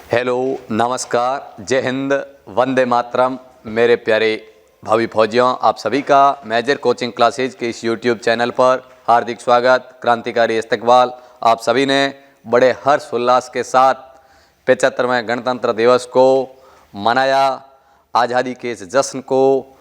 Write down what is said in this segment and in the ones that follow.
Hello, नमस्कार, जय हिंद, वंदे मातरम। मेरे प्यारे भावी फौजियों, आप सभी का मेजर कोचिंग क्लासेज के इस यूट्यूब चैनल पर हार्दिक स्वागत। क्रांतिकारी इस्तकबाल। आप सभी ने बड़े हर्ष उल्लास के साथ 75वें गणतंत्र दिवस को मनाया। आज़ादी के इस जश्न को,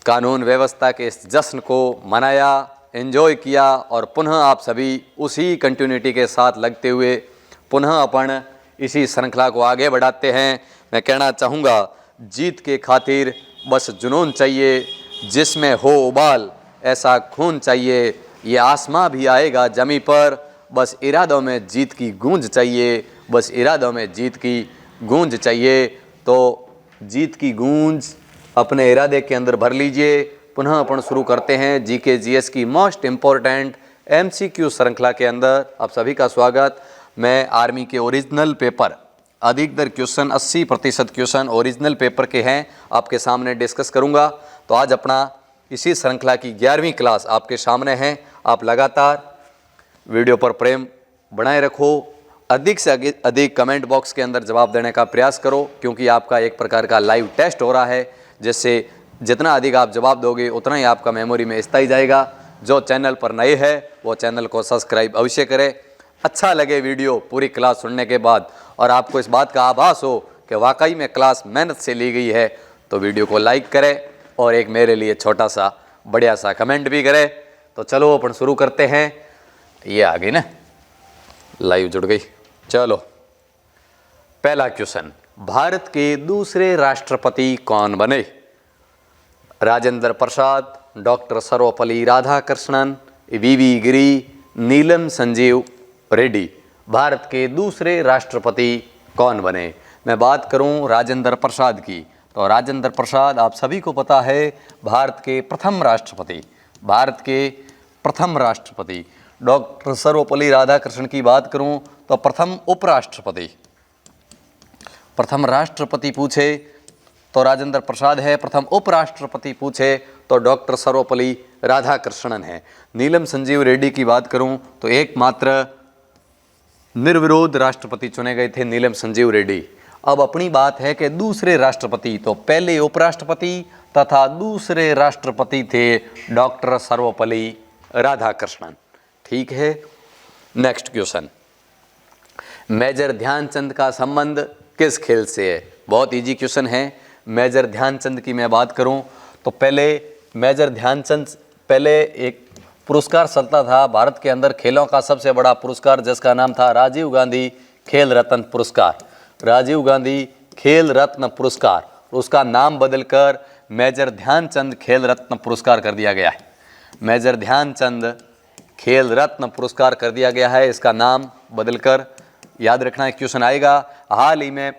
कानून व्यवस्था के इस जश्न को मनाया, एंजॉय किया और पुनः आप सभी उसी कंटिन्यूटी के साथ लगते हुए पुनः अपन इसी श्रृंखला को आगे बढ़ाते हैं। मैं कहना चाहूँगा, जीत के खातिर बस जुनून चाहिए, जिसमें हो उबाल ऐसा खून चाहिए। ये आसमां भी आएगा जमी पर, बस इरादों में जीत की गूंज चाहिए, बस इरादों में जीत की गूंज चाहिए। तो जीत की गूंज अपने इरादे के अंदर भर लीजिए। पुनः अपन शुरू करते हैं जीके जीएस की मोस्ट इम्पोर्टेंट एमसीक्यू श्रृंखला के अंदर आप सभी का स्वागत। मैं आर्मी के ओरिजिनल पेपर, अधिकतर क्वेश्चन 80% क्वेश्चन ओरिजिनल पेपर के हैं, आपके सामने डिस्कस करूंगा। तो आज अपना इसी श्रृंखला की 11वीं क्लास आपके सामने है। आप लगातार वीडियो पर प्रेम बनाए रखो, अधिक से अधिक कमेंट बॉक्स के अंदर जवाब देने का प्रयास करो, क्योंकि आपका एक प्रकार का लाइव टेस्ट हो रहा है, जिससे जितना अधिक आप जवाब दोगे उतना ही आपका मेमोरी में स्थायी जाएगा। जो चैनल पर नए है वो चैनल को सब्सक्राइब अवश्य करें। अच्छा लगे वीडियो पूरी क्लास सुनने के बाद और आपको इस बात का आभास हो कि वाकई में क्लास मेहनत से ली गई है, तो वीडियो को लाइक करें और एक मेरे लिए छोटा सा बढ़िया सा कमेंट भी करें। तो चलो अपन शुरू करते हैं। ये आ गई ना, लाइव जुड़ गई। चलो, पहला क्वेश्चन, भारत के दूसरे राष्ट्रपति कौन बने? राजेंद्र प्रसाद, डॉक्टर सर्वपल्ली राधाकृष्णन, वीवी गिरी, नीलम संजीव रेड्डी। भारत के दूसरे राष्ट्रपति कौन बने? मैं बात करूं राजेंद्र प्रसाद की, तो राजेंद्र प्रसाद आप सभी को पता है भारत के प्रथम राष्ट्रपति। भारत के प्रथम राष्ट्रपति। डॉक्टर सर्वपल्ली राधाकृष्णन की बात करूं तो प्रथम उपराष्ट्रपति। प्रथम राष्ट्रपति पूछे तो राजेंद्र प्रसाद है, प्रथम उपराष्ट्रपति पूछे तो डॉक्टर सर्वपल्ली राधाकृष्णन है। नीलम संजीव रेड्डी की बात करूं तो एकमात्र निर्विरोध राष्ट्रपति चुने गए थे नीलम संजीव रेड्डी। अब अपनी बात है कि दूसरे राष्ट्रपति, तो पहले उपराष्ट्रपति तथा दूसरे राष्ट्रपति थे डॉक्टर सर्वपल्ली राधाकृष्णन। ठीक है। नेक्स्ट क्वेश्चन, मेजर ध्यानचंद का संबंध किस खेल से है? बहुत इजी क्वेश्चन है। मेजर ध्यानचंद की मैं बात करूं तो पहले मेजर ध्यानचंद, पहले एक पुरस्कार चलता था भारत के अंदर खेलों का सबसे बड़ा पुरस्कार, जिसका नाम था राजीव गांधी खेल रत्न पुरस्कार। राजीव गांधी खेल रत्न पुरस्कार, उसका नाम बदलकर मेजर ध्यानचंद खेल रत्न पुरस्कार कर दिया गया है। मेजर ध्यानचंद खेल रत्न पुरस्कार कर दिया गया है, इसका नाम बदलकर। याद रखना, क्वेश्चन आएगा। हाल ही में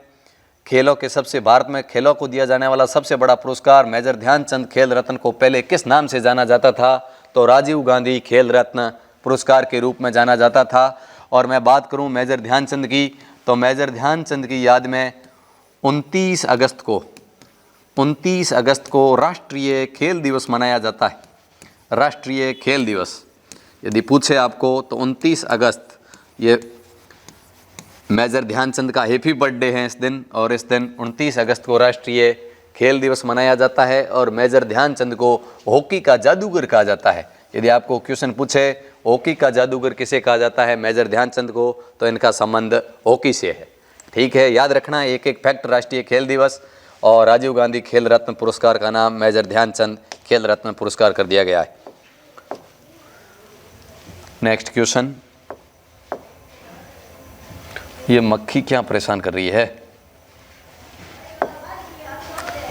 खेलों के सबसे, भारत में खेलों को दिया जाने वाला सबसे बड़ा पुरस्कार मेजर ध्यानचंद खेल रत्न को पहले किस नाम से जाना जाता था? तो राजीव गांधी खेल रत्न पुरस्कार के रूप में जाना जाता था। और मैं बात करूं मेजर ध्यानचंद की, तो मेजर ध्यानचंद की याद में 29 अगस्त को राष्ट्रीय खेल दिवस मनाया जाता है। राष्ट्रीय खेल दिवस यदि पूछे आपको तो 29 अगस्त, ये मेजर ध्यानचंद का हैप्पी बर्थडे है इस दिन, और इस दिन 29 अगस्त को राष्ट्रीय खेल दिवस मनाया जाता है। और मेजर ध्यानचंद को हॉकी का जादूगर कहा जाता है। यदि आपको क्वेश्चन पूछे हॉकी का जादूगर किसे कहा जाता है मेजर ध्यानचंद को, तो इनका संबंध हॉकी से है। ठीक है, याद रखना एक एक फैक्ट। राष्ट्रीय खेल दिवस और राजीव गांधी खेल रत्न पुरस्कार का नाम मेजर ध्यानचंद खेल रत्न पुरस्कार कर दिया गया है। नेक्स्ट क्वेश्चन, ये मक्खी क्या परेशान कर रही है?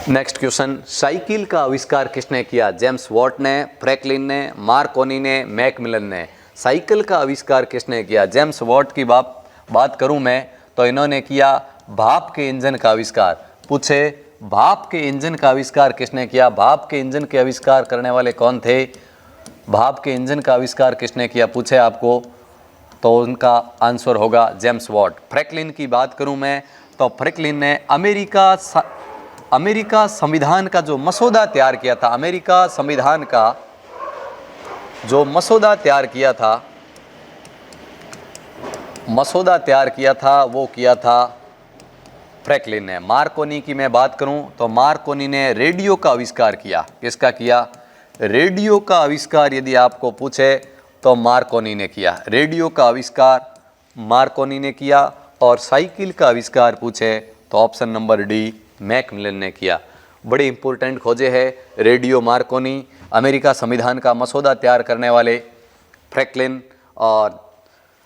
नेक्स्ट क्वेश्चन, साइकिल का आविष्कार किसने किया? जेम्स वॉट ने, फ्रैंकलिन ने, मार्कोनी ने, मैकमिलन ने। साइकिल का आविष्कार किसने किया? जेम्स वॉट की बात करूं मैं तो इन्होंने किया भाप के इंजन का आविष्कार। पूछे भाप के इंजन का आविष्कार किसने किया? भाप के इंजन के आविष्कार करने वाले कौन थे? भाप के इंजन का आविष्कार किसने किया पूछे आपको, तो उनका आंसर होगा जेम्स वॉट। फ्रैंकलिन की बात करूं मैं तो फ्रैंकलिन ने अमेरिका संविधान का जो मसौदा तैयार किया था, अमेरिका संविधान का जो मसौदा तैयार किया था वो किया था फ्रैंकलिन ने। मार्कोनी की मैं बात करूं तो मार्कोनी ने रेडियो का आविष्कार किया। किसका किया? रेडियो का आविष्कार यदि आपको पूछे तो मार्कोनी ने किया। रेडियो का आविष्कार मार्कोनी ने किया। और साइकिल का आविष्कार पूछे तो ऑप्शन नंबर डी मैकमिलन ने किया। बड़ी इंपॉर्टेंट खोजे है रेडियो मार्कोनी, अमेरिका संविधान का मसौदा तैयार करने वाले फ्रैंकलिन और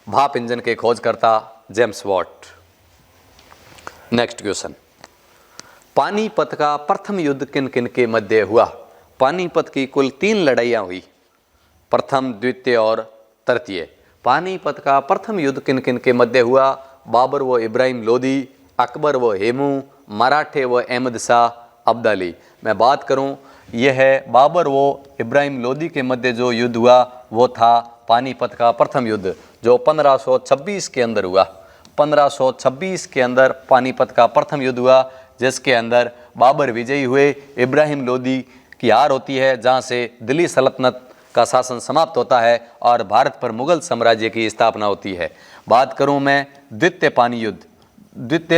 भाप इंजन के खोजकर्ता James Watt. Next question, Panipat का प्रथम युद्ध किन किन के मध्य हुआ? पानीपत की कुल 3 लड़ाइयाँ हुई, प्रथम, द्वितीय और तृतीय। पानीपत का प्रथम युद्ध किन किन के मध्य हुआ? बाबर व इब्राहिम लोदी, अकबर व हेमू, मराठे व अहमद शाह अब्दाली। मैं बात करूं, यह है बाबर व इब्राहिम लोदी के मध्य जो युद्ध हुआ वो था पानीपत का प्रथम युद्ध, जो 1526 के अंदर हुआ। 1526 के अंदर पानीपत का प्रथम युद्ध हुआ, जिसके अंदर बाबर विजयी हुए, इब्राहिम लोदी की हार होती है, जहां से दिल्ली सल्तनत का शासन समाप्त होता है और भारत पर मुगल साम्राज्य की स्थापना होती है। बात करूं मैं द्वितीय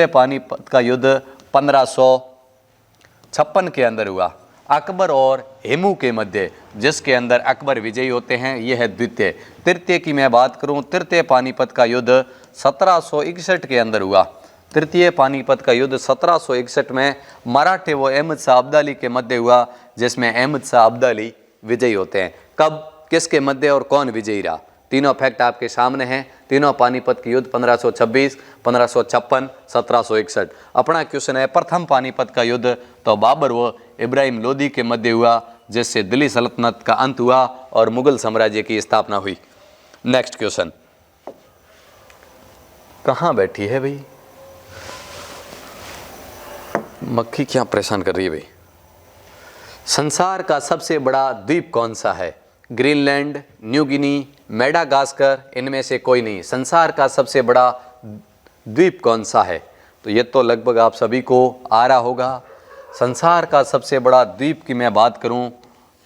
पानीपत का युद्ध 1556 के अंदर हुआ, अकबर और हेमू के मध्य, जिसके अंदर अकबर विजयी होते हैं, यह है द्वितीय। तृतीय की मैं बात करूं, तृतीय पानीपत का युद्ध 1761 के अंदर हुआ। तृतीय पानीपत का युद्ध 1761 में मराठे व अहमद शाह अब्दाली के मध्य हुआ, जिसमें अहमद शाह अब्दाली विजयी होते हैं। कब, किसके मध्य और कौन विजयी रहा? तीनों फैक्ट आपके सामने हैं। तीनों पानीपत के युद्ध 1526, 1556, 1761। अपना क्वेश्चन है प्रथम पानीपत का युद्ध तो बाबर व इब्राहिम लोदी के मध्य हुआ, जिससे दिल्ली सल्तनत का अंत हुआ और मुगल साम्राज्य की स्थापना हुई। नेक्स्ट क्वेश्चन, कहाँ बैठी है भाई मक्खी, क्या परेशान कर रही है भाई? संसार का सबसे बड़ा द्वीप कौन सा है? ग्रीनलैंड, न्यू गिनी, मेडागास्कर, इनमें से कोई नहीं। संसार का सबसे बड़ा द्वीप कौन सा है? तो ये तो लगभग आप सभी को आ रहा होगा। संसार का सबसे बड़ा द्वीप की मैं बात करूं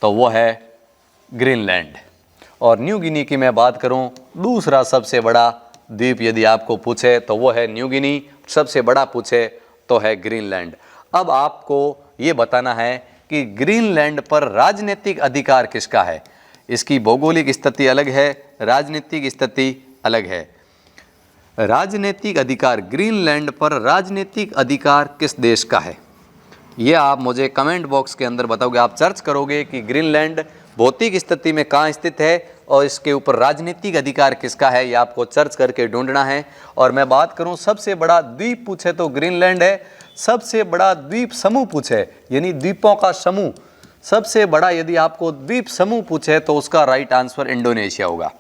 तो वो है ग्रीनलैंड। और न्यू गिनी की मैं बात करूं, दूसरा सबसे बड़ा द्वीप यदि आपको पूछे तो वो है न्यू गिनी, सबसे बड़ा पूछे तो है ग्रीनलैंड। अब आपको ये बताना है कि ग्रीनलैंड पर राजनीतिक अधिकार किसका है। इसकी भौगोलिक स्थिति अलग है, राजनीतिक स्थिति अलग है। राजनीतिक अधिकार, ग्रीनलैंड पर राजनीतिक अधिकार किस देश का है? ये आप मुझे कमेंट बॉक्स के अंदर बताओगे। आप सर्च करोगे कि ग्रीनलैंड भौतिक स्थिति में कहाँ स्थित है और इसके ऊपर राजनीतिक अधिकार किसका है, ये आपको सर्च करके ढूंढना है। और मैं बात करूं सबसे बड़ा द्वीप पूछे तो ग्रीनलैंड है। सबसे बड़ा द्वीप समूह पूछे, यानी द्वीपों का समूह, सबसे बड़ा यदि आपको द्वीप समूह पूछे तो उसका राइट आंसर इंडोनेशिया होगा।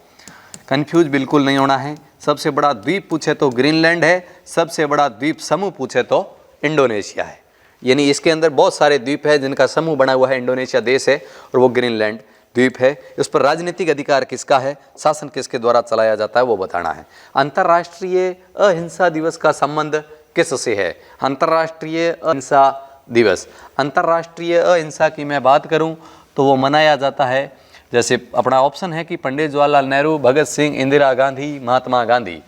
कंफ्यूज बिल्कुल नहीं होना है। सबसे बड़ा द्वीप पूछे तो ग्रीनलैंड है, सबसे बड़ा द्वीप समूह पूछे तो इंडोनेशिया है। यानी इसके अंदर बहुत सारे द्वीप है जिनका समूह बना हुआ है, इंडोनेशिया देश है और वो ग्रीनलैंड द्वीप है। इस पर राजनीतिक अधिकार किसका है, शासन किसके द्वारा चलाया जाता है, वो बताना है। अंतर्राष्ट्रीय अहिंसा दिवस का संबंध किससे है? अंतर्राष्ट्रीय अहिंसा दिवस, अंतर्राष्ट्रीय अहिंसा की मैं बात करूं तो वो मनाया जाता है, जैसे अपना ऑप्शन है कि पंडित जवाहरलाल नेहरू, भगत सिंह, इंदिरा गांधी, महात्मा गांधी।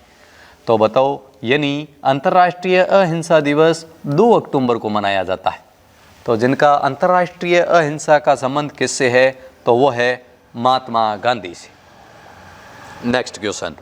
तो बताओ, यानी अंतर्राष्ट्रीय अहिंसा दिवस 2 अक्टूबर को मनाया जाता है। तो जिनका अंतर्राष्ट्रीय अहिंसा का संबंध किससे है तो वो है महात्मा गांधी से। नेक्स्ट क्वेश्चन,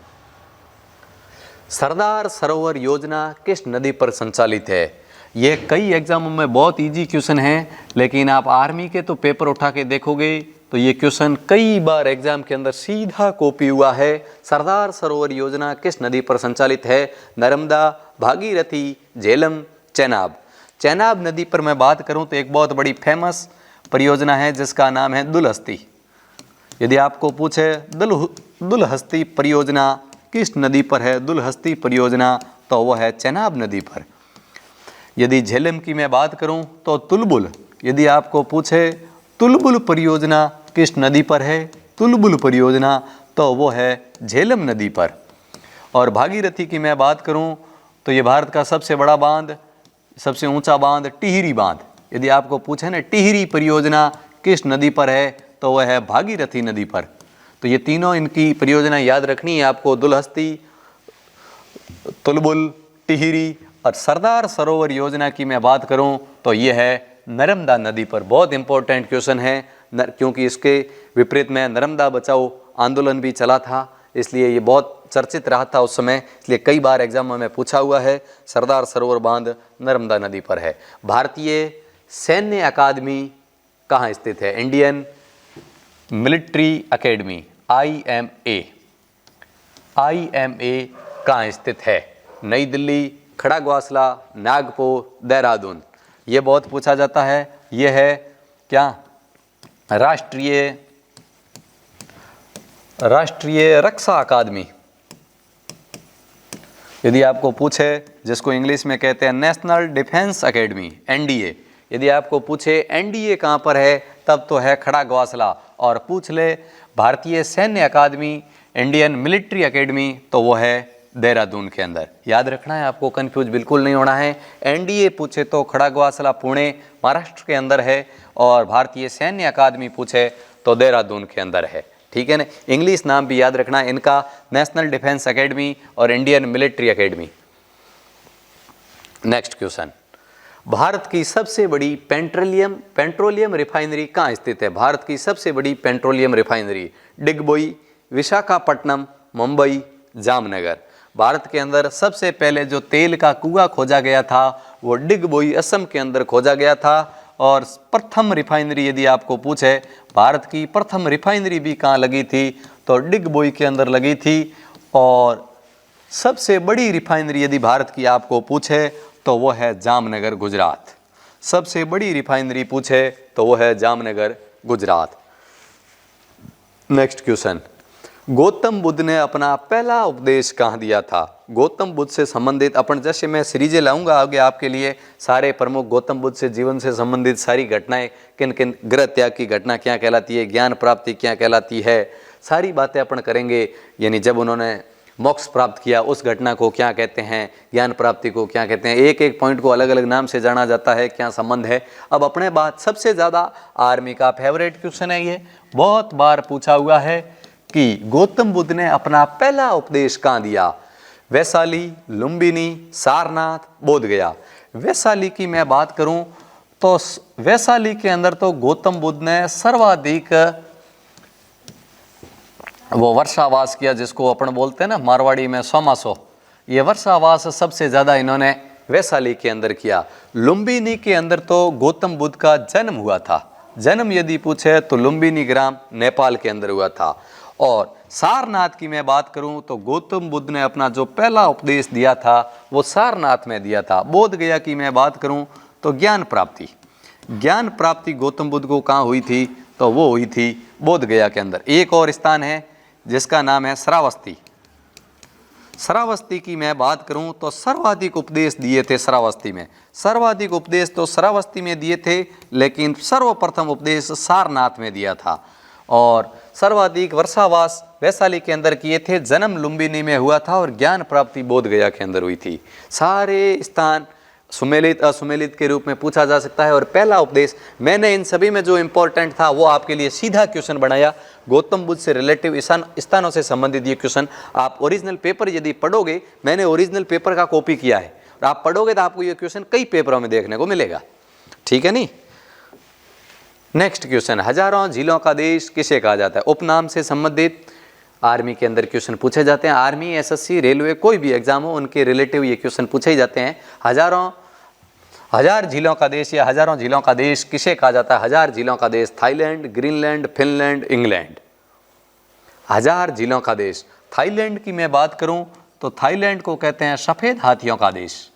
सरदार सरोवर योजना किस नदी पर संचालित है? ये कई एग्जामों में बहुत इजी क्वेश्चन है, लेकिन आप आर्मी के तो पेपर उठा के देखोगे तो ये क्वेश्चन कई बार एग्जाम के अंदर सीधा कॉपी हुआ है। सरदार सरोवर योजना किस नदी पर संचालित है? नर्मदा, भागीरथी, झेलम, चेनाब। चेनाब नदी पर मैं बात करूं तो एक बहुत बड़ी फेमस परियोजना है जिसका नाम है दुलहस्ती। यदि आपको पूछे दुलहस्ती परियोजना किस नदी पर है, दुलहस्ती परियोजना, तो वह है चेनाब नदी पर। यदि झेलम की मैं बात करूं तो तुलबुल। यदि आपको पूछे तुलबुल परियोजना किस नदी पर है, तुलबुल परियोजना, तो वो है झेलम नदी पर। और भागीरथी की मैं बात करूं तो ये भारत का सबसे बड़ा बांध, सबसे ऊंचा बांध टिहरी बांध। यदि आपको पूछे ना टिहरी परियोजना किस नदी पर है तो वह है भागीरथी नदी पर। तो ये तीनों इनकी परियोजना याद रखनी है आपको, दुलहस्ती, तुलबुल, टिहरी और सरदार सरोवर योजना की मैं बात करूं तो ये है नर्मदा नदी पर। बहुत इंपॉर्टेंट क्वेश्चन है क्योंकि इसके विपरीत में नर्मदा बचाओ आंदोलन भी चला था, इसलिए ये बहुत चर्चित रहा था उस समय, इसलिए कई बार एग्जाम में पूछा हुआ है। सरदार सरोवर बांध नर्मदा नदी पर है। भारतीय सैन्य अकादमी कहाँ स्थित है? इंडियन मिलिट्री एकेडमी IMA कहाँ स्थित है? नई दिल्ली, खड़गवासला, नागपुर, देहरादून। ये बहुत पूछा जाता है। ये है क्या? राष्ट्रीय रक्षा अकादमी। यदि आपको पूछे, जिसको इंग्लिश में कहते हैं नेशनल डिफेंस एकेडमी NDA, यदि आपको पूछे NDA कहाँ पर है, तब तो है खड़गवासला। और पूछ ले भारतीय सैन्य अकादमी इंडियन मिलिट्री एकेडमी, तो वो है देहरादून के अंदर। याद रखना है, आपको कंफ्यूज बिल्कुल नहीं होना है। NDA पूछे तो खड़गवासला पुणे महाराष्ट्र के अंदर है, और भारतीय सैन्य अकादमी पूछे तो देहरादून के अंदर है। ठीक है ना? इंग्लिश नाम भी याद रखना है इनका, नेशनल डिफेंस एकेडमी और Indian military academy. Next question, Bharat की सबसे बड़ी पेट्रोलियम रिफाइनरी कहाँ स्थित है? भारत की सबसे बड़ी पेट्रोलियम रिफाइनरी डिगबोई, विशाखापट्टनम, मुंबई, जामनगर। भारत के अंदर सबसे पहले जो तेल का कुआं खोजा गया था वो डिगबोई असम के अंदर खोजा गया था। और प्रथम रिफाइनरी यदि आपको पूछे, भारत की प्रथम रिफाइनरी भी कहाँ लगी थी, तो डिगबोई के अंदर लगी थी। और सबसे बड़ी रिफाइनरी यदि भारत की आपको पूछे तो वो है जामनगर, गुजरात। सबसे बड़ी रिफाइनरी पूछे तो वो है जामनगर, गुजरात। नेक्स्ट क्वेश्चन, गौतम बुद्ध ने अपना पहला उपदेश कहाँ दिया था? गौतम बुद्ध से संबंधित अपन, जैसे मैं सीरीजें लाऊंगा आगे आपके लिए, सारे प्रमुख गौतम बुद्ध से जीवन से संबंधित सारी घटनाएं, किन किन गृह त्याग की घटना क्या कहलाती है, ज्ञान प्राप्ति क्या कहलाती है, सारी बातें अपन करेंगे। यानी जब उन्होंने मोक्ष प्राप्त किया उस घटना को क्या कहते हैं, ज्ञान प्राप्ति को क्या कहते हैं, एक एक पॉइंट को अलग अलग नाम से जाना जाता है, क्या संबंध है। अब अपने बात सबसे ज़्यादा आर्मी का फेवरेट क्वेश्चन है, ये बहुत बार पूछा हुआ है कि गौतम बुद्ध ने अपना पहला उपदेश कहाँ दिया? वैशाली, लुम्बिनी, सारनाथ, बोधगया। वैशाली की मैं बात करूं तो वैशाली के अंदर तो गौतम बुद्ध ने सर्वाधिक वो वर्षावास किया, जिसको अपन बोलते हैं ना मारवाड़ी में सोमासो। ये वर्षावास सबसे ज़्यादा इन्होंने वैशाली के अंदर किया। लुम्बिनी के अंदर तो गौतम बुद्ध का जन्म हुआ था। जन्म यदि पूछे तो लुम्बिनी ग्राम नेपाल के अंदर हुआ था। और सारनाथ की मैं बात करूं तो गौतम बुद्ध ने अपना जो पहला उपदेश दिया था वो सारनाथ में दिया था। बोधगया की मैं बात करूं तो ज्ञान प्राप्ति गौतम बुद्ध को कहाँ हुई थी? तो वो हुई थी बोधगया के अंदर। एक और स्थान है जिसका नाम है श्रावस्ती। श्रावस्ती की मैं बात करूं तो सर्वाधिक उपदेश दिए थे श्रावस्ती में। सर्वाधिक उपदेश तो श्रावस्ती में दिए थे, लेकिन सर्वप्रथम उपदेश सारनाथ में दिया था। और सर्वाधिक वर्षावास वैशाली के अंदर किए थे, जन्म लुम्बिनी में हुआ था और ज्ञान प्राप्ति बोधगया के अंदर हुई थी। सारे स्थान सुमेलित असुमेलित के रूप में पूछा जा सकता है। और पहला उपदेश मैंने इन सभी में जो इंपॉर्टेंट था वो आपके लिए सीधा क्वेश्चन बनाया, गौतम बुद्ध से रिलेटिव स्थानों से संबंधित ये क्वेश्चन। आप ओरिजिनल पेपर यदि पढ़ोगे, मैंने ओरिजिनल पेपर का कॉपी किया है, और आप पढ़ोगे तो आपको ये क्वेश्चन कई पेपरों में देखने को मिलेगा। ठीक है नहीं? नेक्स्ट क्वेश्चन, हजारों झीलों का देश किसे कहा जाता है? उपनाम से संबंधित आर्मी के अंदर क्वेश्चन पूछे जाते हैं। आर्मी, SSC, रेलवे, कोई भी एग्जाम हो उनके रिलेटिव ये क्वेश्चन पूछे ही जाते हैं। हजार झीलों का देश या हजारों झीलों का देश किसे कहा जाता है? हजार झीलों का देश थाईलैंड, ग्रीनलैंड, फिनलैंड, इंग्लैंड। हजार झीलों का देश। थाईलैंड की मैं बात करूं तो थाईलैंड को कहते हैं सफेद हाथियों का देश।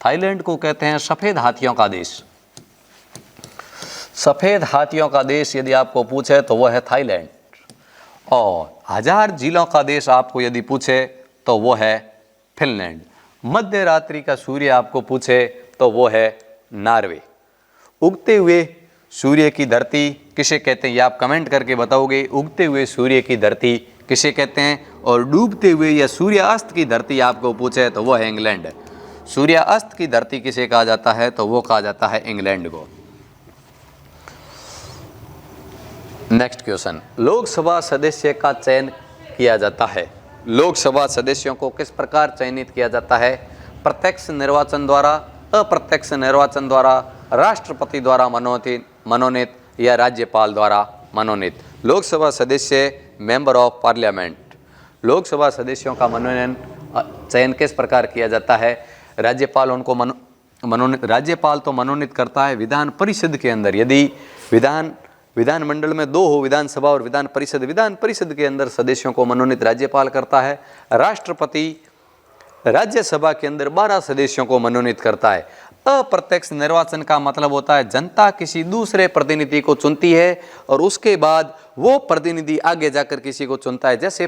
थाईलैंड को कहते हैं सफेद हाथियों का देश। सफेद हाथियों का देश यदि आपको पूछे तो वह है थाईलैंड। और हजार झीलों का देश आपको यदि पूछे तो वो है फिनलैंड। मध्य रात्रि का सूर्य आपको पूछे तो वो है नॉर्वे। उगते हुए सूर्य की धरती किसे कहते हैं? ये आप कमेंट करके बताओगे। उगते हुए सूर्य की धरती किसे कहते हैं? और डूबते हुए या सूर्यास्त की धरती आपको पूछे तो वो है इंग्लैंड। सूर्यास्त की धरती किसे कहा जाता है? तो वो कहा जाता है इंग्लैंड को। नेक्स्ट क्वेश्चन, लोकसभा सदस्य का चयन किया जाता है। लोकसभा सदस्यों को किस प्रकार चयनित किया जाता है? प्रत्यक्ष निर्वाचन द्वारा, अप्रत्यक्ष निर्वाचन द्वारा, राष्ट्रपति द्वारा मनोनीत या राज्यपाल द्वारा मनोनीत। लोकसभा सदस्य मेंबर ऑफ पार्लियामेंट, लोकसभा सदस्यों का मनोनयन चयन किस प्रकार किया जाता है? राज्यपाल उनको राज्यपाल तो मनोनीत करता है विधान परिषद के अंदर। यदि विधानमंडल में 2 हो, विधानसभा और विधान परिषद के अंदर सदस्यों को मनोनीत राज्यपाल करता है। राष्ट्रपति राज्यसभा के अंदर 12 सदस्यों को मनोनीत करता है। अप्रत्यक्ष निर्वाचन का मतलब होता है जनता किसी दूसरे प्रतिनिधि को चुनती है और उसके बाद वो प्रतिनिधि आगे जाकर किसी को चुनता है। जैसे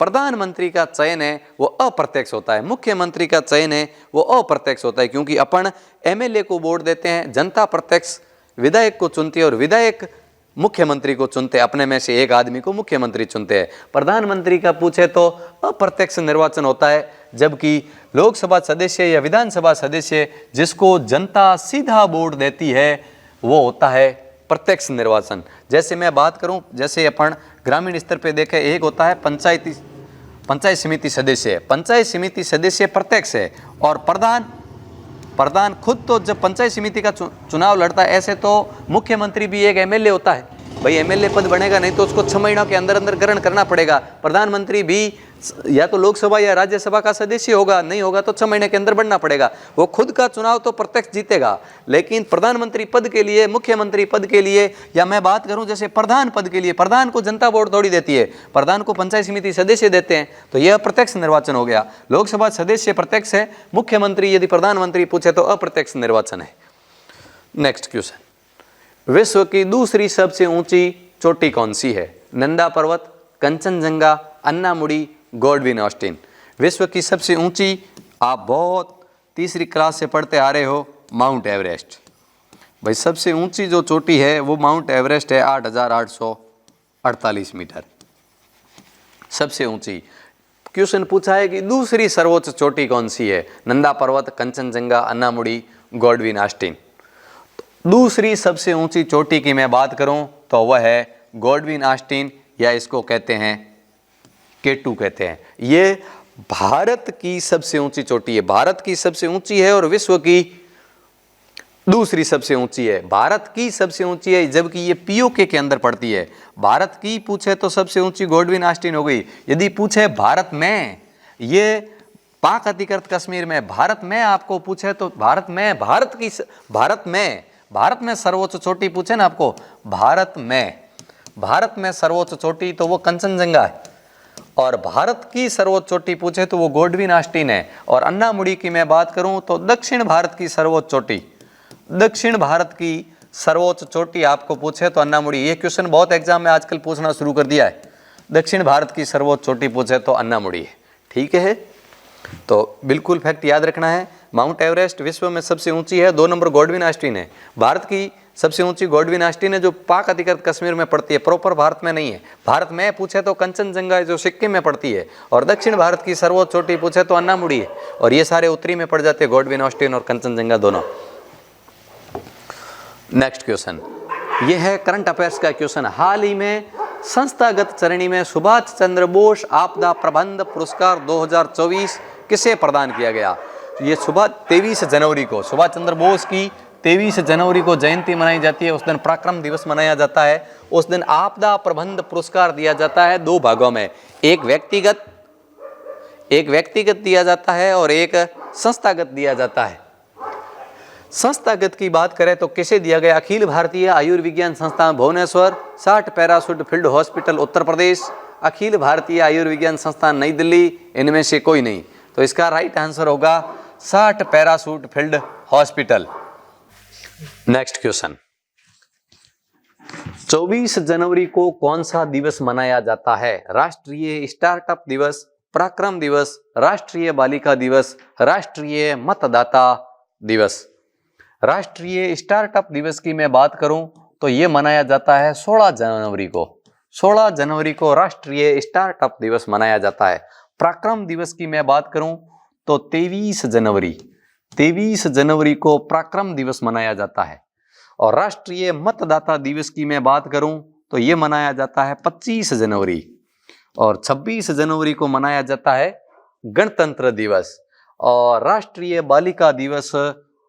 प्रधानमंत्री का चयन है वो अप्रत्यक्ष होता है, मुख्यमंत्री का चयन है वो अप्रत्यक्ष होता है, क्योंकि अपन एमएलए को वोट देते हैं, जनता प्रत्यक्ष विधायक को चुनती है और विधायक मुख्यमंत्री को चुनते हैं, अपने में से एक आदमी को मुख्यमंत्री चुनते हैं। प्रधानमंत्री का पूछे तो अप्रत्यक्ष निर्वाचन होता है, जबकि लोकसभा सदस्य या विधानसभा सदस्य जिसको जनता सीधा वोट देती है वो होता है प्रत्यक्ष निर्वाचन। जैसे मैं बात करूं, जैसे अपन ग्रामीण स्तर पे देखें, एक होता है पंचायत समिति सदस्य। पंचायत समिति सदस्य प्रत्यक्ष है और प्रधान खुद तो जब पंचायत समिति का चुनाव लड़ता है, ऐसे तो मुख्यमंत्री भी एक एमएलए होता है। भाई एमएलए पद बनेगा नहीं तो उसको 6 महीनों के अंदर अंदर ग्रहण करना पड़ेगा। प्रधानमंत्री भी या तो लोकसभा या राज्यसभा का सदस्य होगा, नहीं होगा तो 6 महीने के अंदर बढ़ना पड़ेगा। वो खुद का चुनाव तो प्रत्यक्ष जीतेगा, लेकिन प्रधानमंत्री पद के लिए, मुख्यमंत्री पद के लिए, या मैं बात करूं जैसे प्रधान पद के लिए, प्रधान को जनता वोट थोड़ी देती है, प्रधान को पंचायत समिति सदस्य देते हैं, तो यह प्रत्यक्ष निर्वाचन हो गया। लोकसभा सदस्य प्रत्यक्ष है, मुख्यमंत्री यदि प्रधानमंत्री पूछे तो अप्रत्यक्ष निर्वाचन है। नेक्स्ट क्वेश्चन, विश्व की दूसरी सबसे ऊंची चोटी कौन सी है? नंदा पर्वत, कंचनजंगा, अन्नामुडी, गॉडविन ऑस्टिन। विश्व की सबसे ऊंची, आप बहुत तीसरी क्लास से पढ़ते आ रहे हो, माउंट एवरेस्ट। भाई सबसे ऊंची जो चोटी है वो माउंट एवरेस्ट है, 8,848 मीटर सबसे ऊंची। क्वेश्चन पूछा है कि दूसरी सर्वोच्च चोटी कौन सी है? नंदा पर्वत, कंचनजंगा, अन्नामुडी, गॉडविन ऑस्टिन। दूसरी सबसे ऊंची चोटी की मैं बात करूं तो वह है गॉडविन ऑस्टिन, या इसको कहते हैं K2 कहते हैं। ये भारत की सबसे ऊंची चोटी है, भारत की सबसे ऊंची है और विश्व की दूसरी सबसे ऊंची है। भारत की सबसे ऊंची है जबकि ये POK के अंदर पड़ती है। भारत की पूछे तो सबसे ऊंची गॉडविन ऑस्टिन हो गई। यदि पूछे भारत में, ये पाक अधिकृत कश्मीर में, भारत में आपको पूछे तो भारत में सर्वोच्च चोटी पूछे ना आपको, भारत में सर्वोच्च चोटी तो वो कंचनजंगा है, और भारत की सर्वोच्च चोटी पूछे तो वो गॉडविन ऑस्टिन है। और अन्नामुडी की मैं बात करूं तो दक्षिण भारत की सर्वोच्च चोटी आपको पूछे तो अन्नामुडी। ये क्वेश्चन बहुत एग्जाम में आजकल पूछना शुरू कर दिया है, दक्षिण भारत की सर्वोच्च चोटी पूछे तो अन्नामुडी है। ठीक है, तो बिल्कुल फैक्ट याद रखना है। माउंट एवरेस्ट विश्व में सबसे ऊंची है, 2 नंबर गॉडविन ऑस्टिन है। भारत की सबसे ऊंची गॉडविन ऑस्टिन है जो पाक अधिकृत कश्मीर में पड़ती है, प्रॉपर भारत में नहीं है। भारत में पूछे तो कंचनजंगा है जो सिक्किम में पड़ती है, और दक्षिण भारत की सर्वोच्च चोटी पूछे तो अन्नामुडी है, और ये सारे उत्तरी में पड़ जाते हैं, गॉडविन ऑस्टिन और कंचनजंगा दोनों। नेक्स्ट क्वेश्चन, ये है करंट अफेयर्स का क्वेश्चन। हाल ही में संस्थागत चरणी में सुभाष चंद्र बोस आपदा प्रबंध पुरस्कार 2024 किसे प्रदान किया गया? ये सुबह 23 जनवरी को सुभाष चंद्र बोस की 23 जनवरी को जयंती मनाई जाती है, उस दिन पराक्रम दिवस मनाया जाता है। उस दिन आपदा प्रबंध पुरस्कार दिया जाता है 2 भागों में, एक व्यक्तिगत दिया जाता है और एक संस्थागत दिया जाता है। संस्थागत की बात करें तो किसे दिया गया? अखिल भारतीय आयुर्विज्ञान संस्थान Bhubaneswar, 60 parachute field hospital Uttar Pradesh, Akhil Bharatiya Ayurvigyan संस्थान नई दिल्ली, इनमें से कोई नहीं। तो इसका राइट आंसर होगा 60 parachute field hospital. Next question, 24 जनवरी को कौन सा दिवस मनाया जाता है? राष्ट्रीय स्टार्टअप दिवस, पराक्रम दिवस, राष्ट्रीय बालिका दिवस, राष्ट्रीय मतदाता दिवस। राष्ट्रीय स्टार्टअप दिवस की मैं बात करूं तो यह मनाया जाता है 16 जनवरी को। 16 जनवरी को राष्ट्रीय स्टार्टअप दिवस मनाया जाता है। पराक्रम दिवस की मैं बात करूं तो 23 जनवरी को पराक्रम दिवस मनाया जाता है। और राष्ट्रीय मतदाता दिवस की मैं बात करूं तो यह मनाया जाता है 25 जनवरी। और 26 जनवरी को मनाया जाता है गणतंत्र दिवस। और राष्ट्रीय बालिका दिवस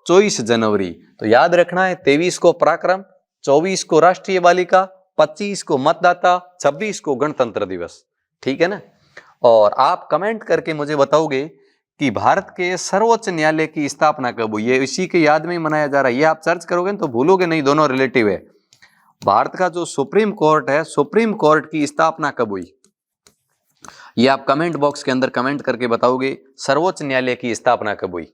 24 जनवरी। तो याद रखना है 23 को पराक्रम, 24 को राष्ट्रीय बालिका, 25 को मतदाता, 26 को गणतंत्र दिवस। ठीक है ना। और आप कमेंट करके मुझे बताओगे कि भारत के सर्वोच्च न्यायालय की स्थापना कब हुई है। इसी के याद में मनाया जा रहा है। ये आप सर्च करोगे तो भूलोगे नहीं, दोनों रिलेटिव है। भारत का जो सुप्रीम कोर्ट है, सुप्रीम कोर्ट की स्थापना कब हुई, ये आप कमेंट बॉक्स के अंदर कमेंट करके बताओगे। सर्वोच्च न्यायालय की स्थापना कब हुई।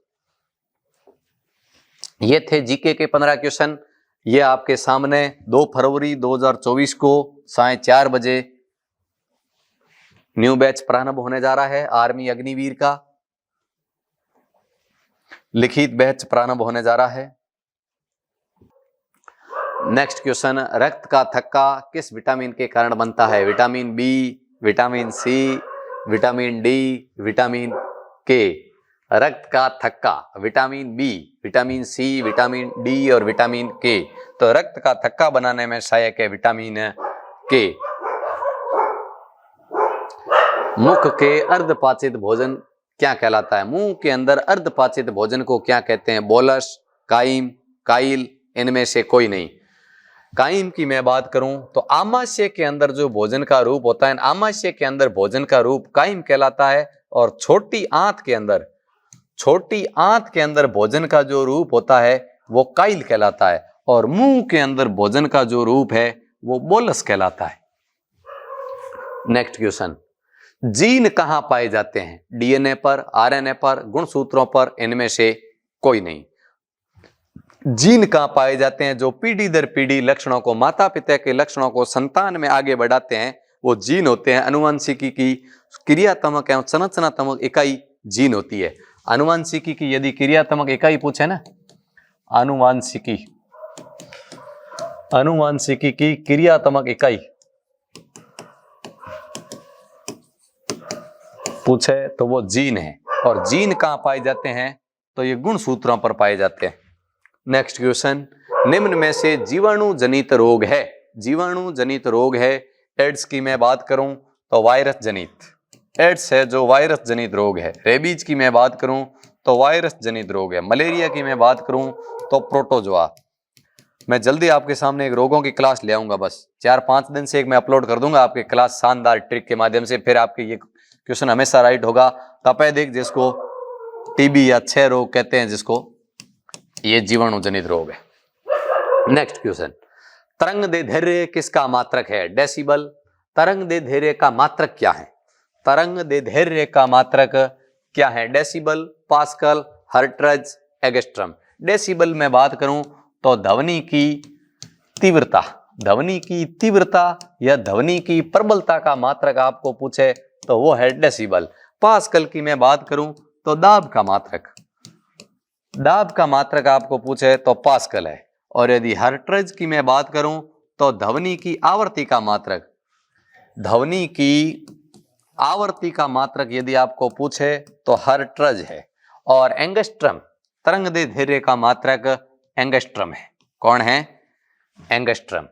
ये थे जीके के 15 क्वेश्चन। ये आपके सामने 2 फरवरी 2024 को साय 4 बजे न्यू बैच प्रारंभ होने जा रहा है। आर्मी अग्निवीर का लिखित बैच प्रारंभ होने जा रहा है। नेक्स्ट क्वेश्चन, रक्त का थक्का किस विटामिन के कारण बनता है। Vitamin B, vitamin C, vitamin D, vitamin K. रक्त का थक्का vitamin B, vitamin C, vitamin D और विटामिन के। तो रक्त का थक्का बनाने में सहायक है विटामिन के। मुख के अर्धपाचित भोजन क्या कहलाता है। मुंह के अंदर अर्धपाचित भोजन को क्या कहते हैं। बोलस, काइम, काइल, इनमें से कोई नहीं। काइम की मैं बात करूं तो आमाशय के अंदर जो भोजन का रूप होता है, आमाशय के अंदर भोजन का रूप काइम कहलाता है। और छोटी आंत के अंदर भोजन का जो रूप होता है वो काइल कहलाता है। और मुंह के अंदर भोजन का जो रूप है वो बोलस कहलाता है। नेक्स्ट क्वेश्चन, जीन कहां पाए जाते हैं। डीएनए पर, आरएनए पर, गुणसूत्रों पर, इनमें से कोई नहीं। जीन कहां पाए जाते हैं। जो पीढ़ी दर पीढ़ी लक्षणों को, माता पिता के लक्षणों को संतान में आगे बढ़ाते हैं वो जीन होते हैं। अनुवांशिकी की क्रियात्मक एवं संरचनात्मक इकाई जीन होती है। अनुवांशिकी की यदि क्रियात्मक इकाई पूछे ना, अनुवांशिकी की क्रियात्मक इकाई पूछे तो वो जीन है। और जीन कहां पाए जाते हैं तो ये गुणसूत्रों पर पाए जाते हैं। नेक्स्ट क्वेश्चन, निम्न में से जीवाणु जनित रोग है। जीवाणु जनित रोग है। एड्स की मैं बात करूं तो वायरस जनित एड्स है जो वायरस जनित रोग है। रेबीज की मैं बात करूं तो वायरस जनित रोग है। मलेरिया की मैं बात करूं तो प्रोटोजोआ। मैं जल्दी आपके सामने एक रोगों की क्लास ले आऊंगा। बस 4-5 दिन से एक मैं अपलोड कर दूंगा आपके क्लास, शानदार ट्रिक के माध्यम से। फिर आपके ये क्वेश्चन हमेशा राइट होगा। तपेदिक जिसको टीबी या क्षय रोग कहते हैं, जिसको ये जीवाणु जनित रोग है। नेक्स्ट क्वेश्चन, तरंग दैर्ध्य किसका मात्रक है। डेसिबल। तरंग दैर्ध्य का मात्रक क्या है। तरंग दैर्ध्य का मात्रक क्या है। Decibel, pascal, hertz, angstrom. Decibel में बात करूं तो ध्वनि की तीव्रता, ध्वनि की तीव्रता या ध्वनि की प्रबलता का मात्रक आपको पूछे तो वो है डेसिबल। पास्कल की मैं बात करूं तो दाब का मात्रक, दाब का मात्रक आपको पूछे तो पास्कल है। और यदि हर्ट्ज की मैं बात करूं तो ध्वनि की आवृत्ति का मात्रक, ध्वनि की आवृत्ति का मात्रक यदि आपको पूछे तो हर्ट्ज है। और एंगस्ट्रम, तरंग दैर्ध्य का मात्रक एंगस्ट्रम है। कौन है। एंगस्ट्रम।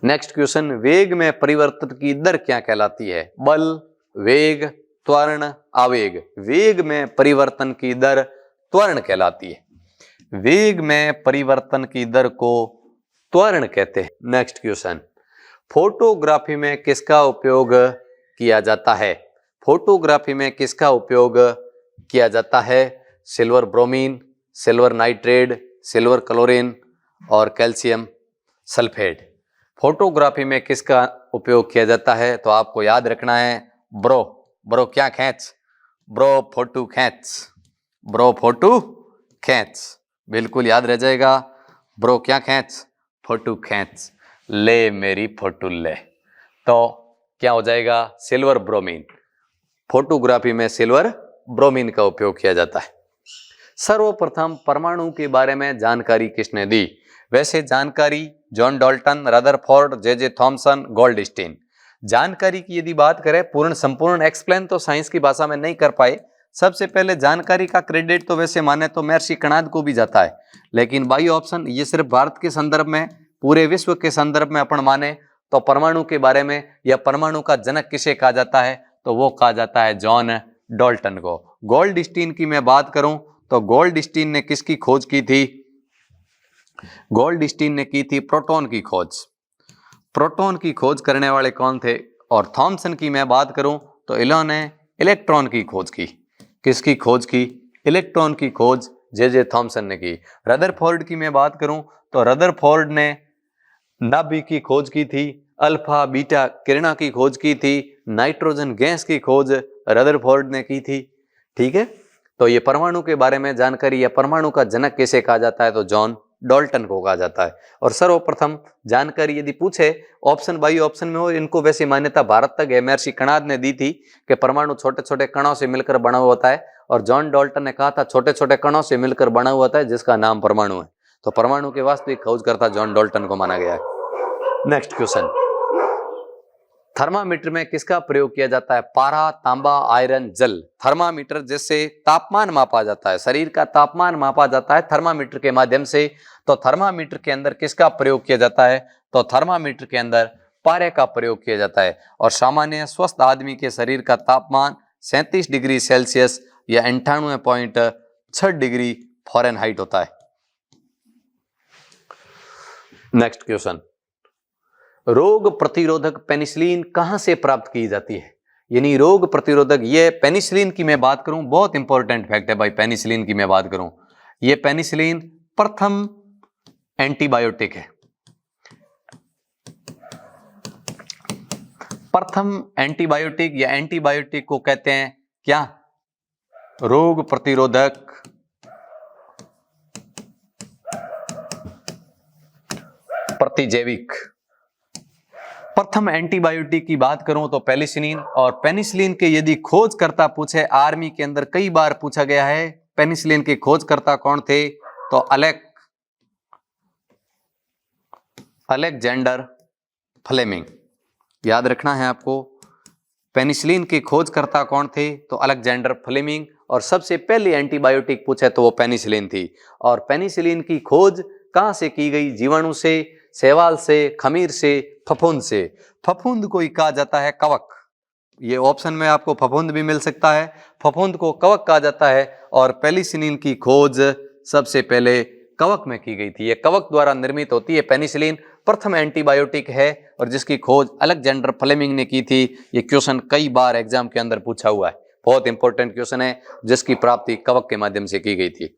नेक्स्ट क्वेश्चन, वेग में परिवर्तन की दर क्या कहलाती है। बल, वेग, त्वरण, आवेग। वेग में परिवर्तन की दर त्वरण कहलाती है। वेग में परिवर्तन की दर को त्वरण कहते हैं। नेक्स्ट क्वेश्चन, फोटोग्राफी में किसका उपयोग किया जाता है। फोटोग्राफी में किसका उपयोग किया जाता है। Silver bromine, silver nitrate, silver chlorine और कैल्शियम सल्फेट। फोटोग्राफी में किसका उपयोग किया जाता है तो आपको याद रखना है ब्रो। ब्रो क्या खींच, ब्रो फोटो खींच, ब्रो फोटो खींच, बिल्कुल याद रह जाएगा। ब्रो क्या खींच, फोटो खींच, ले मेरी फोटो ले। तो क्या हो जाएगा, सिल्वर ब्रोमीन। फोटोग्राफी में सिल्वर ब्रोमीन का उपयोग किया जाता है। सर्वप्रथम परमाणु के बारे में जानकारी किसने दी। वैसे जानकारी John Dalton, Rutherford, J Thomson, Goldstein. जानकारी की यदि बात करें पूर्ण संपूर्ण एक्सप्लेन तो साइंस की भाषा में नहीं कर पाए। सबसे पहले जानकारी का क्रेडिट तो वैसे माने तो महर्षि कणाद को भी जाता है, लेकिन बाई ऑप्शन ये सिर्फ भारत के संदर्भ में, पूरे विश्व के संदर्भ में अपन माने तो परमाणु के बारे में या परमाणु का जनक किसे कहा जाता है तो वो कहा जाता है जॉन डाल्टन को। गोल्डस्टीन की मैं बात करूं तो गोल्डस्टीन ने किसकी खोज की थी? गोल्डस्टीन ने की थी प्रोटॉन की खोज। प्रोटॉन की खोज करने वाले कौन थे? और थॉमसन की मैं बात करूं तो इन्होंने इलेक्ट्रॉन की खोज की। किसकी खोज की? इलेक्ट्रॉन की खोज जे थॉमसन ने की। रदरफोर्ड की मैं बात करूं तो रदरफोर्ड ने नाभिक की खोज की थी, अल्फा बीटा किरणा की खोज की थी, नाइट्रोजन गैस की खोज रदरफोर्ड ने की थी। ठीक है, तो ये परमाणु के बारे में जानकारी या परमाणु का जनक किसे कहा जाता है? तो जॉन डाल्टन को कहा जाता है। और सर्वप्रथम जानकारी यदि पूछे ऑप्शन बाई ऑप्शन में हो, इनको वैसी मान्यता भारत तक महर्षि कणाद ने दी थी कि परमाणु छोटे छोटे कणों से मिलकर बना हुआ होता है, और जॉन डाल्टन ने कहा था छोटे छोटे कणों से मिलकर बना हुआ होता है जिसका नाम परमाणु है। तो परमाणु के वास्तविक खोजकर्ता जॉन डाल्टन को माना गया है। नेक्स्ट क्वेश्चन, थर्मामीटर में किसका प्रयोग किया जाता है? पारा, तांबा, आयरन, जल। थर्मामीटर जिससे तापमान मापा जाता है, शरीर का तापमान मापा जाता है थर्मामीटर के माध्यम से, तो थर्मामीटर के अंदर किसका प्रयोग किया जाता है? तो थर्मामीटर के अंदर पारे का प्रयोग किया जाता है। और सामान्य स्वस्थ आदमी के शरीर का तापमान 37 डिग्री सेल्सियस या 98.6 डिग्री फ़ारेनहाइट होता है। नेक्स्ट क्वेश्चन, रोग प्रतिरोधक पेनिसिलिन कहां से प्राप्त की जाती है? यानी रोग प्रतिरोधक, ये पेनिसिलिन की मैं बात करूं, बहुत इंपॉर्टेंट फैक्ट है भाई, पेनिसिलिन की मैं बात करूं, ये पेनिसिलिन प्रथम एंटीबायोटिक है। प्रथम एंटीबायोटिक या एंटीबायोटिक को कहते हैं क्या? रोग प्रतिरोधक प्रतिजैविक। प्रथम एंटीबायोटिक की बात करूं तो पेनिसिलिन, और पेनिसिलिन के यदि खोजकर्ता पूछे, आर्मी के अंदर कई बार पूछा गया है पेनिसिलिन के खोजकर्ता कौन थे? तो अलेक्जेंडर फ्लेमिंग। याद रखना है आपको, पेनिसिलिन के खोजकर्ता कौन थे? तो अलेक्जेंडर फ्लेमिंग। और सबसे पहली एंटीबायोटिक पूछे तो वो पेनिसिलिन थी। और पेनिसिलिन की खोज कहां से की गई? जीवाणु से, शैवाल से, खमीर से, फफूंद से। फफूंद को ही कहा जाता है कवक। ये ऑप्शन में आपको फफूंद भी मिल सकता है, फफूंद को कवक कहा जाता है। और पेनिसिलिन की खोज सबसे पहले कवक में की गई थी। ये कवक द्वारा निर्मित होती है पेनिसिलिन, प्रथम एंटीबायोटिक है और जिसकी खोज अलेक्जेंडर फ्लेमिंग ने की थी। ये क्वेश्चन कई बार एग्जाम के अंदर पूछा हुआ है, बहुत इंपॉर्टेंट क्वेश्चन है, जिसकी प्राप्ति कवक के माध्यम से की गई थी।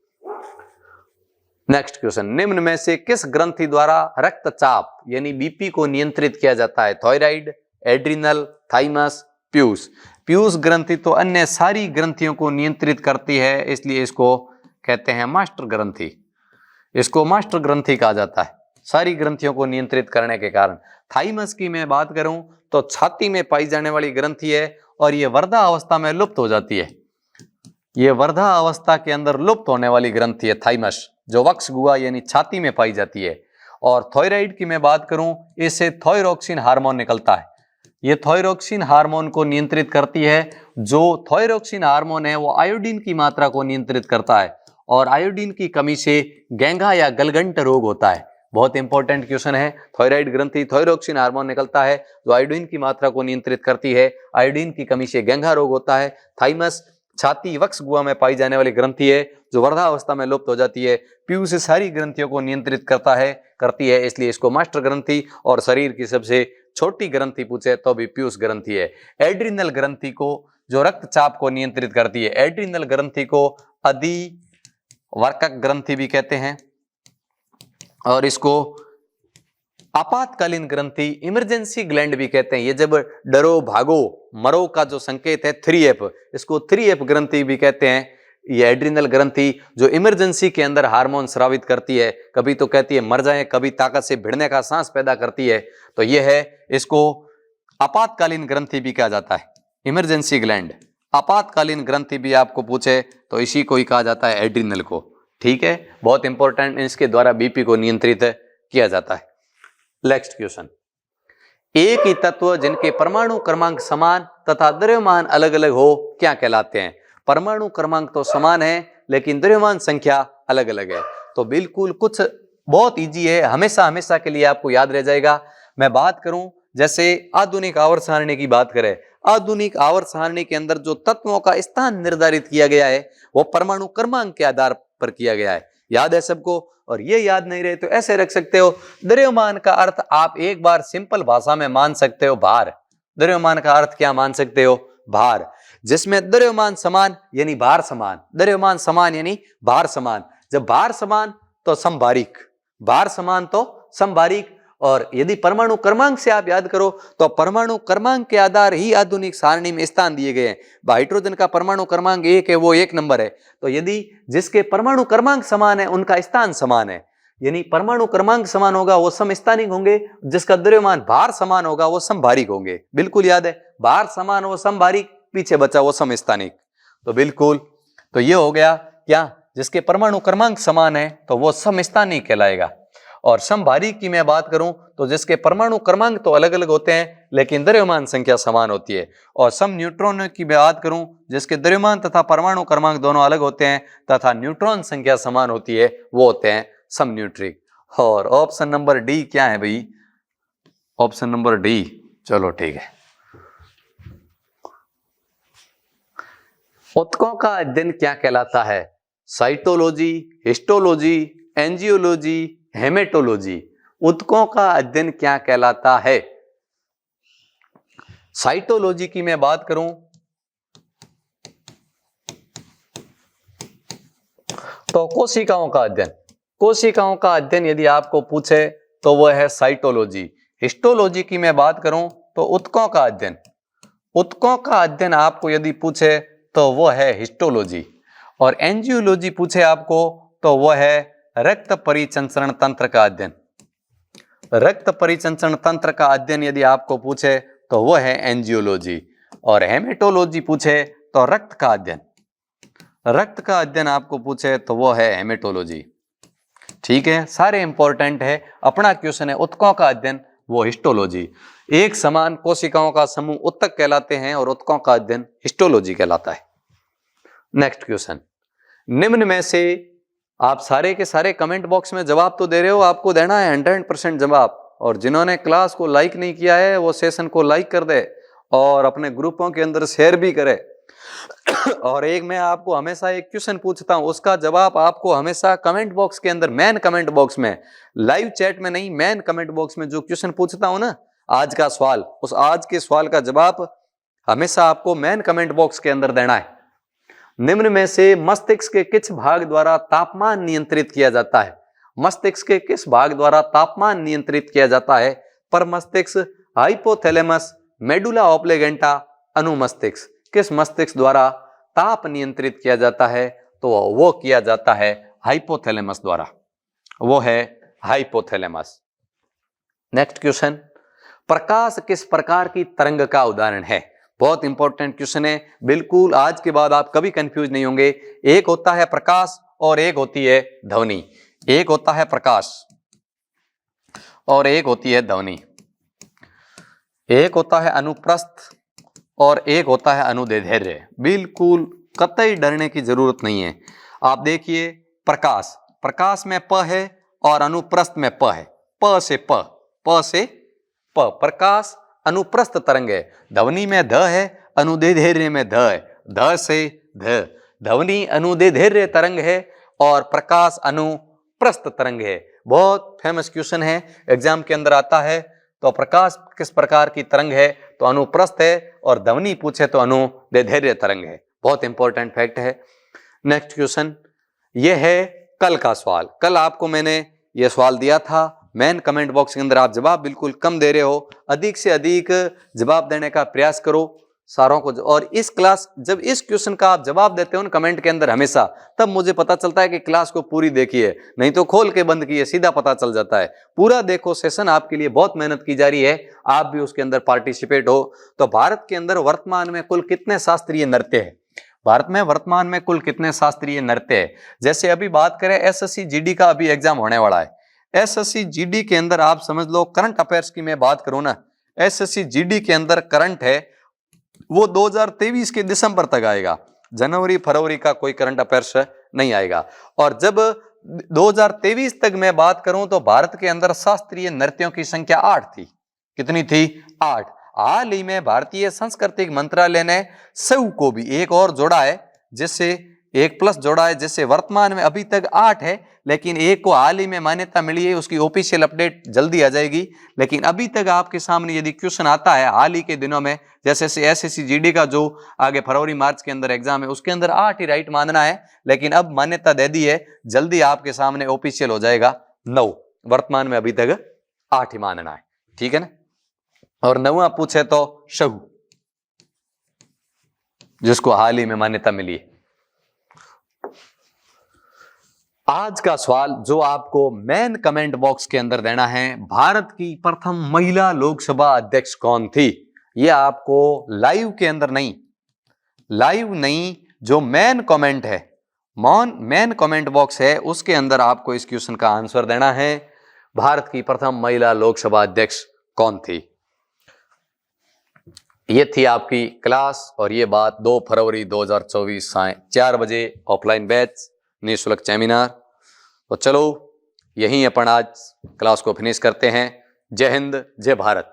नेक्स्ट क्वेश्चन, निम्न में से किस ग्रंथि द्वारा रक्तचाप यानी बीपी को नियंत्रित किया जाता है? Thyroid, adrenal, thymus, Piyush. Piyush ग्रंथि तो अन्य सारी ग्रंथियों को नियंत्रित करती है, इसलिए इसको कहते हैं मास्टर ग्रंथि। इसको मास्टर ग्रंथि कहा जाता है, सारी ग्रंथियों को नियंत्रित करने के कारण। थाइमस की मैं बात करूं तो छाती में पाई जाने वाली ग्रंथि है और ये वर्धा अवस्था में लुप्त हो जाती है। ये वर्धा अवस्था के अंदर लुप्त होने वाली ग्रंथि है थाइमस, जो वक्ष गुहा यानी छाती में पाई जाती है। और थायराइड की मैं बात करूं, इससे थायरोक्सिन हार्मोन निकलता है। ये थायरोक्सिन हार्मोन को नियंत्रित करती है। जो थायरोक्सिन हार्मोन है वो आयोडीन की मात्रा को नियंत्रित करता है, और आयोडीन की कमी से गेंगा या गलगंट रोग होता है। बहुत इंपॉर्टेंट क्वेश्चन है। थायराइड ग्रंथि, थायरोक्सिन हार्मोन निकलता है जो आयोडीन की मात्रा को नियंत्रित करती है, आयोडीन की कमी से गेंगा रोग होता है। थाइमस छाती वक्ष गुहा में पाई जाने वाली ग्रंथि है जो वर्धा अवस्था में लुप्त हो जाती है। पीयूष से सारी ग्रंथियों को नियंत्रित करती है, इसलिए इसको मास्टर ग्रंथि। और शरीर की सबसे छोटी ग्रंथि पूछे तो भी पीयूष ग्रंथि है। एड्रिनल ग्रंथि को, जो रक्तचाप को नियंत्रित करती है, एड्रिनल ग्रंथि को अधिवर्कक ग्रंथि भी कहते हैं, और इसको आपातकालीन ग्रंथि, इमरजेंसी ग्लैंड भी कहते हैं। ये जब डरो भागो मरो का जो संकेत है 3F, इसको 3F ग्रंथि भी कहते हैं। ये एड्रिनल ग्रंथि जो इमरजेंसी के अंदर हार्मोन स्रावित करती है, कभी तो कहती है मर जाए, कभी ताकत से भिड़ने का सांस पैदा करती है, तो ये है, इसको आपातकालीन ग्रंथि भी कहा जाता है। इमरजेंसी ग्लैंड, आपातकालीन ग्रंथि भी आपको पूछे तो इसी को ही कहा जाता है, एड्रिनल को। ठीक है, बहुत इंपॉर्टेंट, इसके द्वारा बीपी को नियंत्रित किया जाता है। नेक्स्ट क्वेश्चन, एक ही तत्व जिनके परमाणु क्रमांक समान तथा द्रव्यमान अलग अलग हो क्या कहलाते हैं? परमाणु क्रमांक तो समान है लेकिन द्रव्यमान संख्या अलग अलग है। तो बिल्कुल कुछ बहुत इजी है, हमेशा हमेशा के लिए आपको याद रह जाएगा। मैं बात करूं जैसे आधुनिक आवर्त सारणी की बात करें, आधुनिक आवर्त सारणी के अंदर जो तत्वों का स्थान निर्धारित किया गया है वो परमाणु क्रमांक के आधार पर किया गया है। याद है सबको? और ये याद नहीं रहे तो ऐसे रख सकते हो, द्रव्यमान का अर्थ आप एक बार सिंपल भाषा में मान सकते हो भार। द्रव्यमान का अर्थ क्या मान सकते हो? भार। जिसमें द्रव्यमान समान यानी भार समान, द्रव्यमान समान यानी भार समान। जब भार समान तो समभारिक, भार समान तो समभारिक। और यदि परमाणु क्रमांक से आप याद करो तो परमाणु क्रमांक के आधार ही आधुनिक सारणी में स्थान दिए गए हैं। हाइड्रोजन का परमाणु क्रमांक 1 है, वो 1 नंबर है। तो यदि जिसके परमाणु क्रमांक समान है उनका स्थान समान है, यानी परमाणु क्रमांक समान होगा वो समस्थानिक होंगे, जिसका द्रव्यमान भार समान होगा वो समभारिक होंगे। बिल्कुल याद है, भार समान वो समभारिक, पीछे बचा वो समस्थानिक। तो बिल्कुल, तो ये हो गया क्या, जिसके परमाणु क्रमांक समान है तो वो समस्थानिक कहलाएगा। और समभारिक की मैं बात करूं तो जिसके परमाणु क्रमांक तो अलग अलग होते हैं लेकिन द्रव्यमान संख्या समान होती है। और सम न्यूट्रॉन की मैं बात करूं जिसके द्रव्यमान तथा परमाणु क्रमांक दोनों अलग होते हैं तथा न्यूट्रॉन संख्या समान होती है, वो होते हैं सम न्यूट्रिक। और ऑप्शन नंबर डी क्या है भाई? ऑप्शन नंबर डी, चलो ठीक है। ऊतकों का अध्ययन क्या कहलाता है? Cytology, histology, angiology, haematology. ऊतकों का अध्ययन क्या कहलाता है? साइटोलॉजी की मैं बात करूं तो कोशिकाओं का अध्ययन, कोशिकाओं का अध्ययन यदि आपको पूछे तो वह है साइटोलॉजी। हिस्टोलॉजी की मैं बात करूं तो ऊतकों का अध्ययन, ऊतकों का अध्ययन आपको यदि पूछे तो वह है हिस्टोलॉजी। और एंजियोलॉजी पूछे आपको तो वह है रक्त परिचंचरण तंत्र का अध्ययन। रक्त परिचंचरण तंत्र का अध्ययन यदि आपको पूछे तो वह है एंजियोलॉजी। और हेमेटोलॉजी पूछे तो रक्त का अध्ययन, रक्त का अध्ययन आपको पूछे तो वह है हेमेटोलॉजी। ठीक है, सारे इंपॉर्टेंट है। अपना क्वेश्चन है ऊतकों का अध्ययन, वो हिस्टोलॉजी। एक समान कोशिकाओं का समूह ऊतक कहलाते हैं और ऊतकों का अध्ययन हिस्टोलॉजी कहलाता है। नेक्स्ट क्वेश्चन, निम्न में से आप सारे के सारे कमेंट बॉक्स में जवाब तो दे रहे हो, आपको देना है 100% जवाब। और जिन्होंने क्लास को लाइक नहीं किया है वो सेशन को लाइक कर दे और अपने ग्रुपों के अंदर शेयर भी करे। और एक मैं आपको हमेशा एक क्वेश्चन पूछता हूं, उसका जवाब आपको हमेशा कमेंट बॉक्स के अंदर, मेन कमेंट बॉक्स में, लाइव चैट में नहीं, मेन कमेंट बॉक्स में जो क्वेश्चन पूछता हूं ना, आज का सवाल, उस आज के सवाल का जवाब हमेशा आपको मेन कमेंट बॉक्स के अंदर देना है। निम्न में से मस्तिष्क के किस भाग द्वारा तापमान नियंत्रित किया जाता है? मस्तिष्क के किस भाग द्वारा तापमान नियंत्रित किया जाता है? परमस्तिष्क, हाइपोथैलेमस, मेडुला ऑब्लिगेंटा, अनुमस्तिष्क। किस मस्तिष्क द्वारा ताप नियंत्रित किया जाता है? तो वो किया जाता है हाइपोथैलेमस द्वारा, वो है हाइपोथैलेमस। नेक्स्ट क्वेश्चन, प्रकाश किस प्रकार की तरंग का उदाहरण है? बहुत इंपॉर्टेंट क्वेश्चन है, बिल्कुल आज के बाद आप कभी कंफ्यूज नहीं होंगे। एक होता है प्रकाश और एक होती है ध्वनि। एक होता है प्रकाश और एक होती है ध्वनि। एक होता है अनुप्रस्थ और एक होता है अनुदैर्ध्य। बिल्कुल कतई डरने की जरूरत नहीं है। आप देखिए, प्रकाश, प्रकाश में प है और अनुप्रस्थ में प है, प से प, प से प, प्रकाश अनुप्रस्थ तरंग है। ध्वनि में ध है, अनुदैर्ध्य में ध है, ध से ध। ध्वनि अनुदैर्ध्य तरंग है और प्रकाश अनुप्रस्थ तरंग है। बहुत फेमस क्वेश्चन है, एग्जाम के अंदर आता है। तो प्रकाश किस प्रकार की तरंग है? तो अनुप्रस्थ है, और ध्वनि पूछे तो अनुदैर्ध्य तरंग है। बहुत इंपॉर्टेंट फैक्ट है। नेक्स्ट क्वेश्चन, ये है कल का सवाल। कल आपको मैंने ये सवाल दिया था, मेन कमेंट बॉक्स के अंदर आप जवाब बिल्कुल कम दे रहे हो, अधिक से अधिक जवाब देने का प्रयास करो सारों को। और इस क्लास, जब इस क्वेश्चन का आप जवाब देते हो ना कमेंट के अंदर हमेशा, तब मुझे पता चलता है कि क्लास को पूरी देखी है, नहीं तो खोल के बंद की है, सीधा पता चल जाता है। पूरा देखो, सेशन आपके लिए बहुत मेहनत की जा रही है, आप भी उसके अंदर पार्टिसिपेट हो। तो भारत के अंदर वर्तमान में कुल कितने शास्त्रीय नृत्य है? भारत में वर्तमान में कुल कितने शास्त्रीय नृत्य है? जैसे अभी बात करें एसएससी जीडी का अभी एग्जाम होने वाला है। एसएससी जीडी के अंदर आप समझ लो, करंट अफेयर्स की मैं बात करूं ना, एसएससी जीडी के अंदर करंट है वो 2023 के दिसंबर तक आएगा, जनवरी फरवरी का कोई करंट अफेयर्स नहीं आएगा। और जब 2023 तक मैं बात करूं तो भारत के अंदर शास्त्रीय नृत्यों की संख्या 8 थी। कितनी थी? 8। हाल ही में भारतीय सांस्कृतिक मंत्रालय ने सौ को भी एक और जोड़ा है, जिससे एक प्लस जोड़ा है, जिससे वर्तमान में अभी तक 8 है, लेकिन एक को हाल ही में मान्यता मिली है। उसकी ऑफिशियल अपडेट जल्दी आ जाएगी। लेकिन अभी तक आपके सामने यदि क्वेश्चन आता है हाल ही के दिनों में, जैसे SSC GD का जो आगे फरवरी मार्च के अंदर एग्जाम है, उसके अंदर 8 ही राइट मानना है, लेकिन अब मान्यता दे दी है, जल्दी आपके सामने ऑफिशियल हो जाएगा 9। वर्तमान में अभी तक 8 ही मानना है, ठीक है ना। और 9वां पूछे तो शहू, जिसको हाल ही में मान्यता मिली है। आज का सवाल जो आपको मेन कमेंट बॉक्स के अंदर देना है, भारत की प्रथम महिला लोकसभा अध्यक्ष कौन थी? यह आपको लाइव के अंदर नहीं, जो मेन कमेंट है, मेन कमेंट बॉक्स है, उसके अंदर आपको इस क्वेश्चन का आंसर देना है। भारत की प्रथम महिला लोकसभा अध्यक्ष कौन थी? ये थी आपकी क्लास, और ये बात 2 फरवरी 2024 साय 4 बजे ऑफलाइन बैच निःशुल्क सेमिनार। तो चलो यहीं अपन आज क्लास को फिनिश करते हैं। जय हिंद, जय भारत।